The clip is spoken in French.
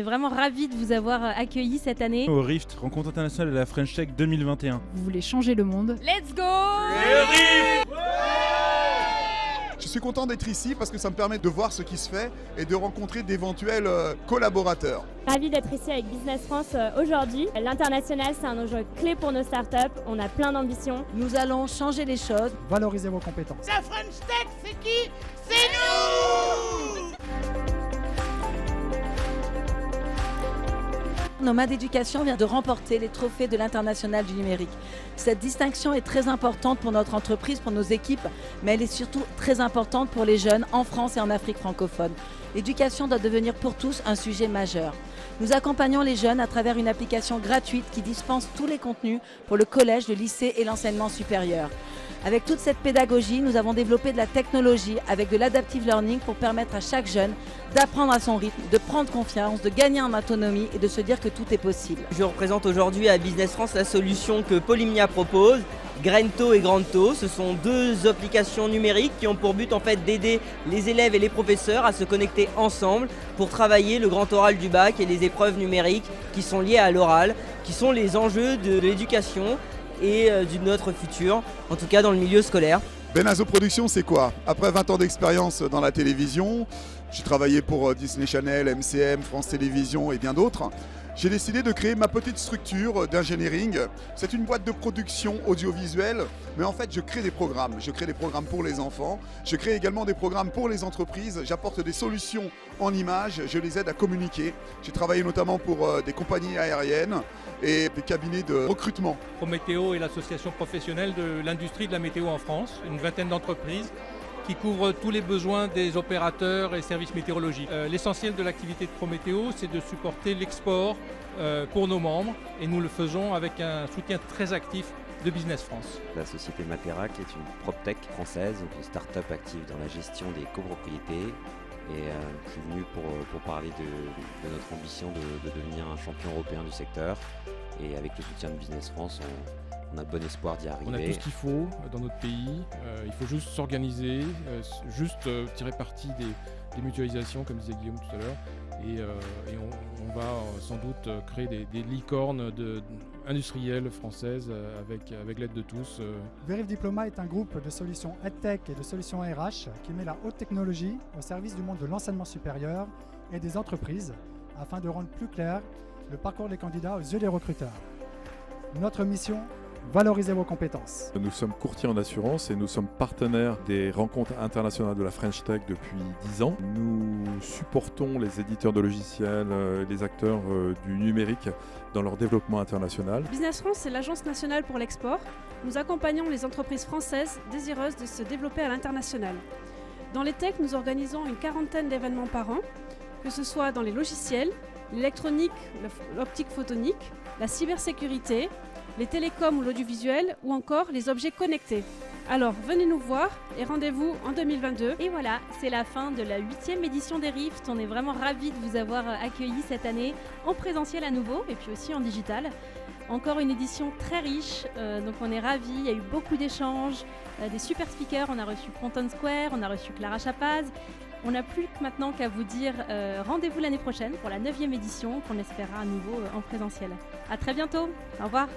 vraiment ravis de vous avoir accueillis cette année. Au Rift, rencontre internationale de la French Tech 2021. Vous voulez changer le monde? Let's go! Je suis content d'être ici parce que ça me permet de voir ce qui se fait et de rencontrer d'éventuels collaborateurs. Ravi d'être ici avec Business France aujourd'hui. L'international, c'est un enjeu clé pour nos startups. On a plein d'ambitions. Nous allons changer les choses. Valoriser vos compétences. La French Tech, c'est qui? C'est nous! Nomade Éducation vient de remporter les trophées de l'international du numérique. Cette distinction est très importante pour notre entreprise, pour nos équipes, mais elle est surtout très importante pour les jeunes en France et en Afrique francophone. L'éducation doit devenir pour tous un sujet majeur. Nous accompagnons les jeunes à travers une application gratuite qui dispense tous les contenus pour le collège, le lycée et l'enseignement supérieur. Avec toute cette pédagogie, nous avons développé de la technologie avec de l'adaptive learning pour permettre à chaque jeune d'apprendre à son rythme, de prendre confiance, de gagner en autonomie et de se dire que tout est possible. Je représente aujourd'hui à Business France la solution que Polymnia propose. Grento et Granto, ce sont deux applications numériques qui ont pour but en fait d'aider les élèves et les professeurs à se connecter ensemble pour travailler le grand oral du bac et les épreuves numériques qui sont liées à l'oral, qui sont les enjeux de l'éducation et de notre futur, en tout cas dans le milieu scolaire. Benazo Productions, c'est quoi? Après 20 ans d'expérience dans la télévision, j'ai travaillé pour Disney Channel, MCM, France Télévisions et bien d'autres. J'ai décidé de créer ma petite structure d'engineering. C'est une boîte de production audiovisuelle, mais en fait je crée des programmes. Je crée des programmes pour les enfants, je crée également des programmes pour les entreprises, j'apporte des solutions en images, je les aide à communiquer. J'ai travaillé notamment pour des compagnies aériennes et des cabinets de recrutement. Prométhéo est l'association professionnelle de l'industrie de la météo en France, une vingtaine d'entreprises qui couvre tous les besoins des opérateurs et services météorologiques. L'essentiel de l'activité de Prométhéo, c'est de supporter l'export pour nos membres et nous le faisons avec un soutien très actif de Business France. La société Matera, qui est une PropTech française, une start-up active dans la gestion des copropriétés. Et je suis venu pour parler de notre ambition de devenir un champion européen du secteur. Et avec le soutien de Business France, on a bon espoir d'y arriver. On a tout ce qu'il faut dans notre pays, il faut juste s'organiser, juste tirer parti des mutualisations comme disait Guillaume tout à l'heure et on va sans doute créer des licornes industrielles françaises avec l'aide de tous. Veriff Diploma est un groupe de solutions EdTech et de solutions RH qui met la haute technologie au service du monde de l'enseignement supérieur et des entreprises afin de rendre plus clair le parcours des candidats aux yeux des recruteurs. Notre mission: valoriser vos compétences. Nous sommes courtiers en assurance et nous sommes partenaires des rencontres internationales de la French Tech depuis 10 ans. Nous supportons les éditeurs de logiciels, les acteurs du numérique dans leur développement international. Business France, c'est l'agence nationale pour l'export. Nous accompagnons les entreprises françaises désireuses de se développer à l'international. Dans les techs, nous organisons une quarantaine d'événements par an, que ce soit dans les logiciels, l'électronique, l'optique photonique, la cybersécurité, les télécoms ou l'audiovisuel ou encore les objets connectés. Alors venez nous voir et rendez-vous en 2022. Et voilà, c'est la fin de la 8e édition des Rift. On est vraiment ravis de vous avoir accueillis cette année en présentiel à nouveau et puis aussi en digital. Encore une édition très riche, donc on est ravis, il y a eu beaucoup d'échanges, des super speakers, on a reçu Content Square, on a reçu Clara Chapaz. On n'a plus que maintenant qu'à vous dire rendez-vous l'année prochaine pour la 9e édition qu'on espérera à nouveau en présentiel. À très bientôt, au revoir.